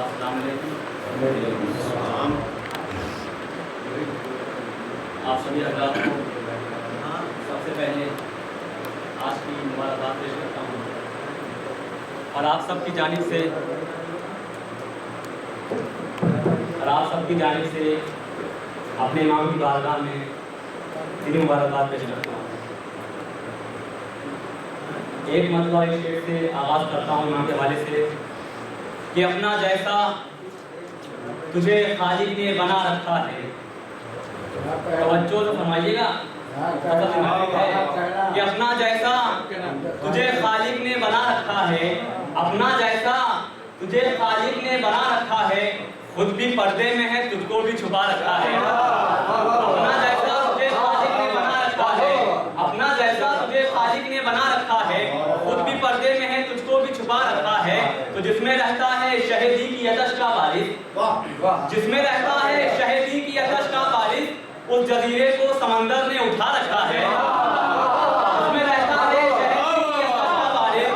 अस्सलाम वालेकुम। आप सभी हज़रात को सबसे पहले आज की मुबारकबाद पेश करता हूँ और आप सबकी जानिब से अपने इमाम की बारगाह में दिली मुबारकबाद पेश करता हूँ। एक मरतबा इस शेर से आगाज़ करता हूँ इमाम के हवाले से कि अपना जैसा तुझे खालिक ने बना रखा है। तवज्जो तो फरमाइएगा कि अपना जैसा तुझे खालिक ने बना रखा है, अपना जैसा तुझे खालिक ने बना रखा है, खुद भी पर्दे में है तुझको भी छुपा रखा है। अपना जैसा तुझे खालिक ने बना रखा है, अपना जैसा तुझे खालिक ने बना रखा है, खुद भी पर्दे में है तुझको भी छुपा रखा है। तो जिसमें रहता है शहीदी की आतश का बारिश, जिसमें रहता है शहीदी की आतश का बारिश, उस जजीरे को समंदर ने उठा रखा है। जिसमें रहता है शहीदी की आतश का बारिश,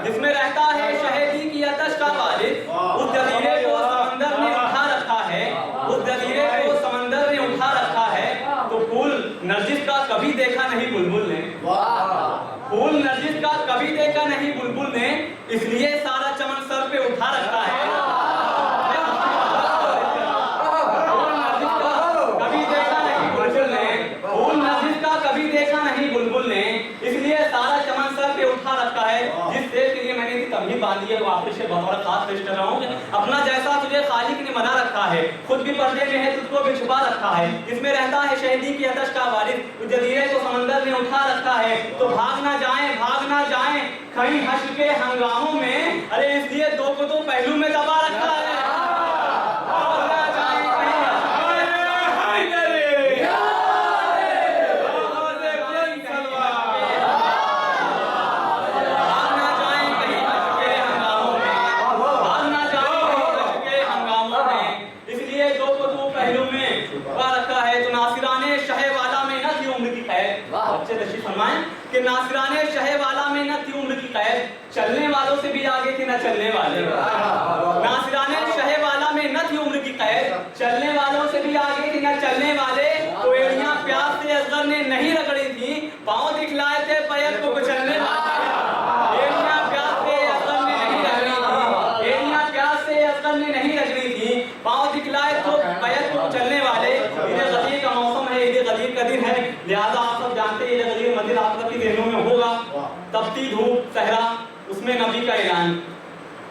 जिसमें रहता है शहीदी की आतश का बारिश, उस जजीरे को समंदर ने उठा रखा है, उस जजीरे को समंदर ने उठा रखा है। तो फूल नरगिस का कभी देखा नहीं बुलबुल ने, फूल नरगिस का कभी देखा नहीं बुलबुल ने, इसलिए सारा चमन सर पे उठा रखा है। फूल नरगिस का कभी देखा नहीं बुलबुल ने, फूल नरगिस का कभी देखा नहीं बुलबुल ने, इसलिए सारा चमन सर पे उठा रखा है। जिस शेर के लिए मैंने तभी बांधी है वो आपके से बतौर खास पेश कर रहा हूँ। अपना जैसा तुझे खालिक ने बना रखा है, खुद भी पर्दे में है तुझको भी छुपा रखा है। इसमें रहता है शहीदी की आतश का बारिश, उस जजीरे को समंदर ने उठा रखा है। तो भाग ना जाएं कहीं हश्र के हंगामों में, अरे इसलिए दो को तो पहलू में दबा रखा है। भाग ना जाएं कहीं हश्र के नासिराने शहे वाला में न थी उम्र की कैद, चलने वालों से भी आगे थे न चलने वाले। नासिराने शहे वाला में न थी उम्र की कैद, चलने वालों से भी आगे थे न चलने वाले। तो एड़ियां प्यास से असगर ने नहीं रगड़ी थी, पांव दिखलाए थे पैर को कुचलने वाले। एड़ियां प्यास से असगर ने नहीं रगड़ी थी, एड़ियां प्यास से असगर ने नहीं रगड़ी थी, पांव दिखलाए तो पैर को कुचलने वाले। ईद गदीर का मौसम है, ईद गदीर का दिन है, लिहाजा आप सब जानते हैं ईद गदीर मंदिर आप सबकी ज़हनों में होगा। तपती धूप सहरा, उसमें नबी का ऐलान।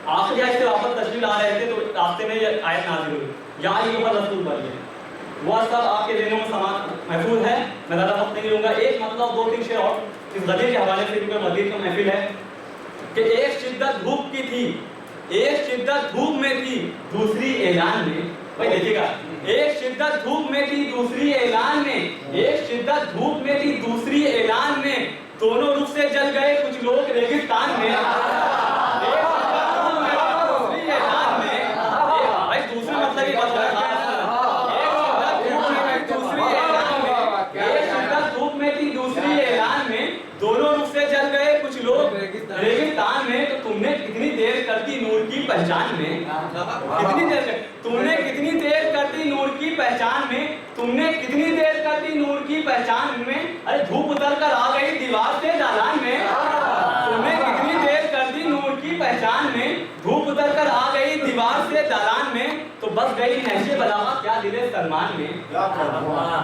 आखिरी आयत से वापस तशरीफ ला रहे थे तो रास्ते में ये आयत नाज़िल हुई, या अय्युहर रसूल पढ़िए। वह सब आपके ज़हनों में महफूज है, मैं ज़्यादा वक्त नहीं लूँगा। एक मतलब 2-3 शेर और इस गदीर के हवाले से, क्योंकि गदीर का महफिल है कि एक शिद्दत धूप की थी, एक शिद्दत धूप में थी, दूसरी ऐलान में। भाई देखिएगा, एक शिद्दत धूप में थी, दूसरी ऐलान में। एक शिद्दत धूप में थी, दूसरी ऐलान में, दोनों रुख से जल गए कुछ लोग रेगिस्तान में। एक शिद्दत धूप में थी, दूसरी ऐलान में। भाई दूसरे मतलब की बात है, एक शिद्दत धूप में थी, दूसरी ऐलान में। एक शिद्दत धूप में थी, दूसरी ऐलान में, दोनों रुख से जल गए कुछ लोग रेगिस्तान में। तो तुमने कितनी देर कर दी नूर की पहचान में, कितनी देर कर, तुमने कितनी देर कर दी नूर की पहचान में, तुमने कितनी देर कर दी नूर की पहचान में। अरे धूप उतर कर आ गई दीवार से दालान में, तुमने कितनी देर कर दी नूर की पहचान में, धूप उतर कर आ गई दीवार से दालान में। तो बस गई नहजे बलागा क्या दिले सलमान में,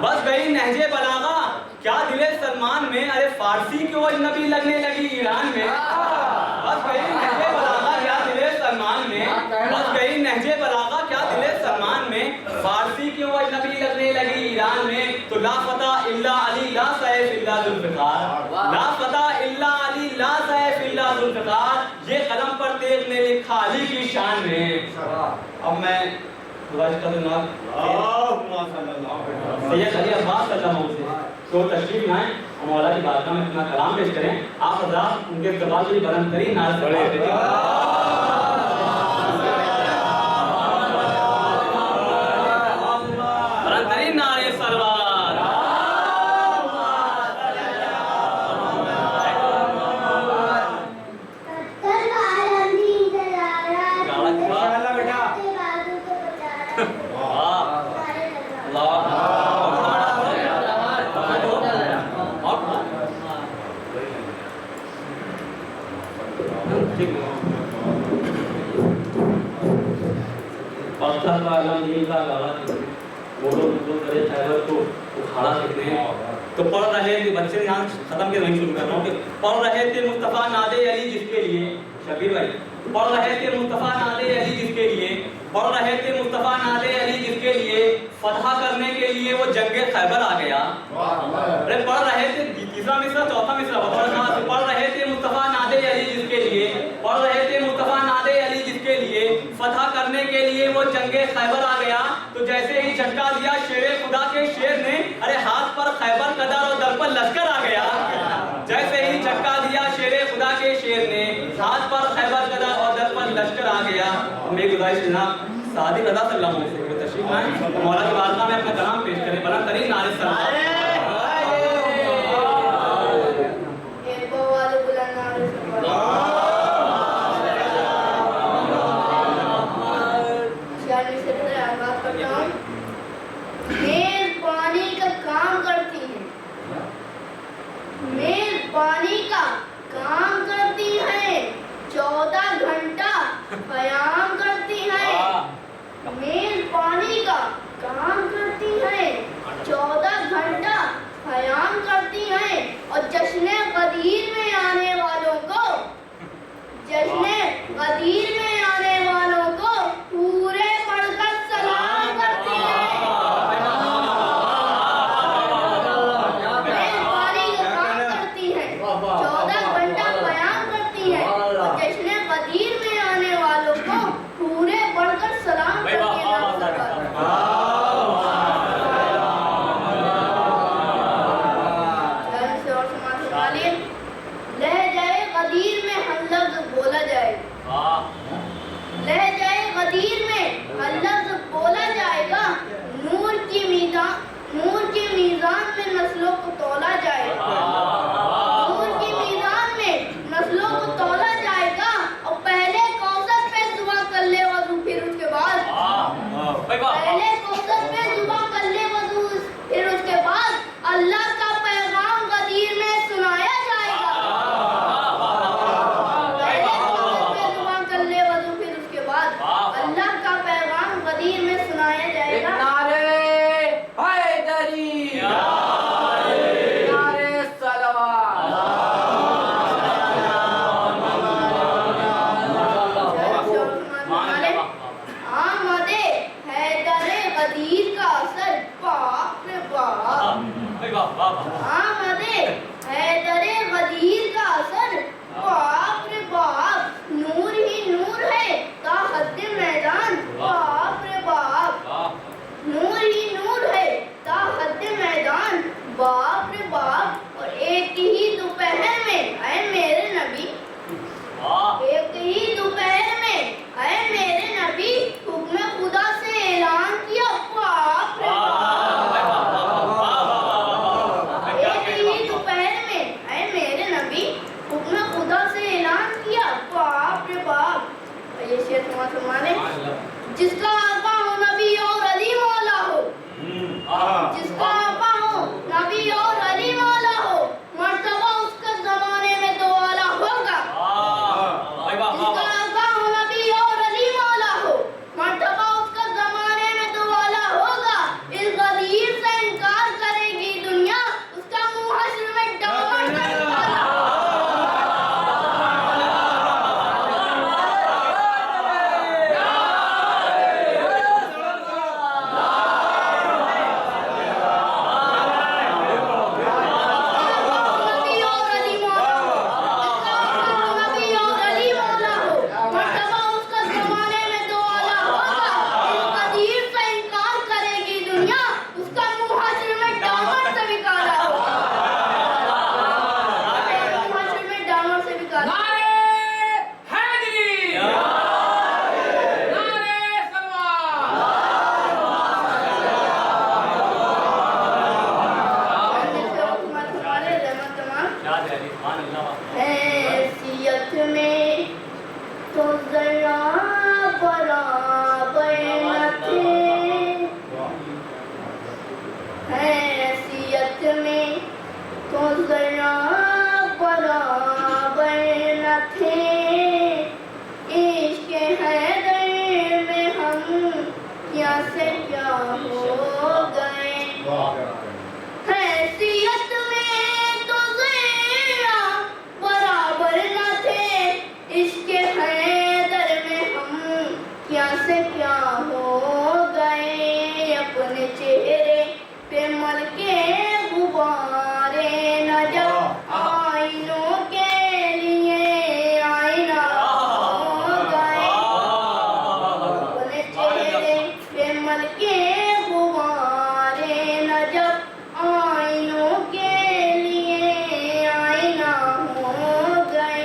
बस गई नहजे बलागा क्या दिले सलमान में। अरे फारसी क्यों अजनबी लगने लगी ईरान में, बस गई नहजे बलागा क्या दिले सलमान में, बस गई नहजे बलागा क्या दिले सलमान में। फारसी क्यों अजनबी लगने लगी ईरान में। तो ला फता इल्ला अली ला सैफ इल्ला जुल्फ़िकार, ला फता इल्ला अली ला सैफ इल्ला जुल्फ़िकार, ये कलम पर तेग ने लिखा अली की शान में। अब मैं सैयद अली अब्बास सल्लल्लाहु से तो तशरीफ लाएं और मौला की बारगाह में अपना कलाम पेश करें। आप हज़रात उनके इस्तक़बाल के लिए बुलंद तरीन नारे से बुलंद तरीन नारे सलवात। तो पढ़ रहे थे बच्चे, यहाँ खत्म के नहीं शुरू कर रहा हूँ कि पढ़ रहे थे मुस्तफ़ा नादे अली जिसके लिए, शबीर भाई पढ़ रहे थे मुस्तफ़ा नादे अली जिसके लिए, पढ़ रहे थे मुस्तफ़ा नादे अली जिसके लिए, फतह करने के लिए वो जंगे खैबर आ गया। अरे पढ़ रहे थे, तीसरा मिसरा चौथा मिसरा पढ़ रहे थे मुस्तफ़ा नादे अली जिसके लिए, पढ़ रहे थे मुस्तफ़ा नादे अली जिसके लिए, फतह करने के लिए वो जंगे खैबर आ गया। तो जैसे ही झटका दिया शेरे खुदा के शेर ने, अरे हाथ पर खैबर कदर और दर पर लश्कर आ गया। जैसे ही झटका दिया शेरे खुदा के शेर ने, हाथ पर खैबर कदर और दर पर लश्कर आ गया। मेरी गुजारिश जनाब सादिक रज़ा सल्लल्लाहु अलैहि वसल्लम तशरीफ लाएं और मौला की बारगाह में अपना कलाम पेश करें। बुलंद तरीन नारे सलावत। मेज़बानी का काम करती है, मेज़बानी का काम करती है, 14 घंटा क़याम करती है। मेज़बानी का काम करती है, 14 घंटा क़याम करती है। और जश्न क़दीर में आने वालों को, जश्न क़दीर में आने वालों को पूरे पढ़कर सलाम करती है। मेज़बानी का काम करती है, 14 घंटा क़याम करती है। और जश्न क़दीर में आने वालों को पूरे पढ़कर सलाम करती है। लहजाए क़दीर में हर लफ्ज़ बोला जाए, लहजाए क़दीर में हर लफ्ज़ बोला जाएगा। नूर की मीज़ान में नस्लों को तोला जाएगा, नूर की जिसका आका हो नबी और अली मौला हो, जिसका आका हो नबी और अली मौला हो, मर्तबा उसका जमाने में तो आला होगा। जिसका आका हो नबी और अली मौला हो, मर्तबा उसका जमाने में तो आला होगा। इस गदीर से इनकार करेगी दुनिया, उसका मुंह हश्र में डामर से निकाला। नबी और अली मौला हो, जिसका आका हो नबी और अली मौला हो, मर्तबा उसका जमाने में तो आला होगा। इस गदीर से इनकार करेगी दुनिया, उसका मुंह हश्र में डामर से निकाला होगा। मुंह हश्र में डामर से निकाला। नारे हैदरी, नारे तुम्हारे रहमत तमाम हैसियत में तो जरा बराबर न थे, हैसियत में तो जरा बराबर न थे। इश्क हैदर में हम क्या से क्या हो गए। हैसियत में तो ज़रा बराबर न थे, इश्क हैदर में हम क्या से क्या हो गए। अपने चेहरे पे मल के गुब्बारे न जब आईनों के लिए आईना हो गए। अपने चेहरे पे मल के गुब्बारे न जब आईनों के लिए आईना हो गए।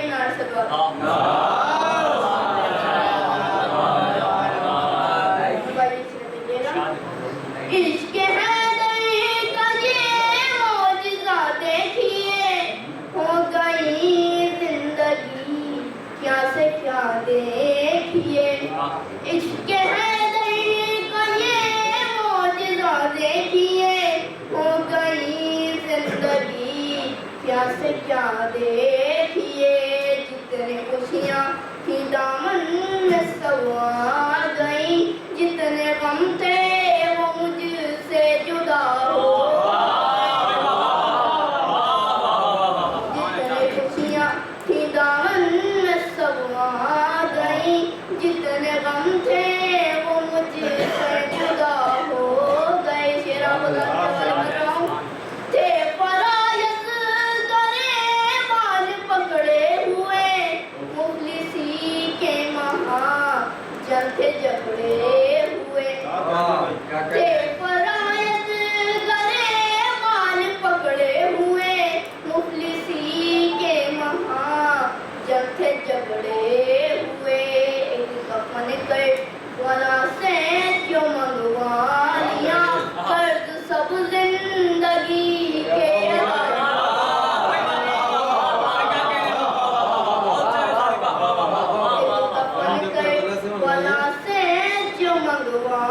इश्क हैदर का ये मौजिज़ा देखिए, हो गई जिंदगी क्या से क्या देखिए। इश्क हैदर का ये मौजिज़ा देखिए, हो गई जिंदगी क्या से क्या देखिए। जितने खुशियाँ थी दामन में सवार गई, जितने गम थे वो मुझसे जुदा हो। जितने खुशियाँ थी दामन में सवार गई, जितने गम थे वो मुझसे जुदा हो गए। शेरा थे फरायत करे बाल पकड़े हुए, मुफलिसी के महाजन थे जकड़े हुए। थे फरायत करे बाल पकड़े हुए, मुफलिसी के महाजन थे जकड़े हुए। एक कफन कर वाला से क्यों मंगवा लिया, कर्ज सब जिंदगी के कफन कर वाला से क्यों मंगवा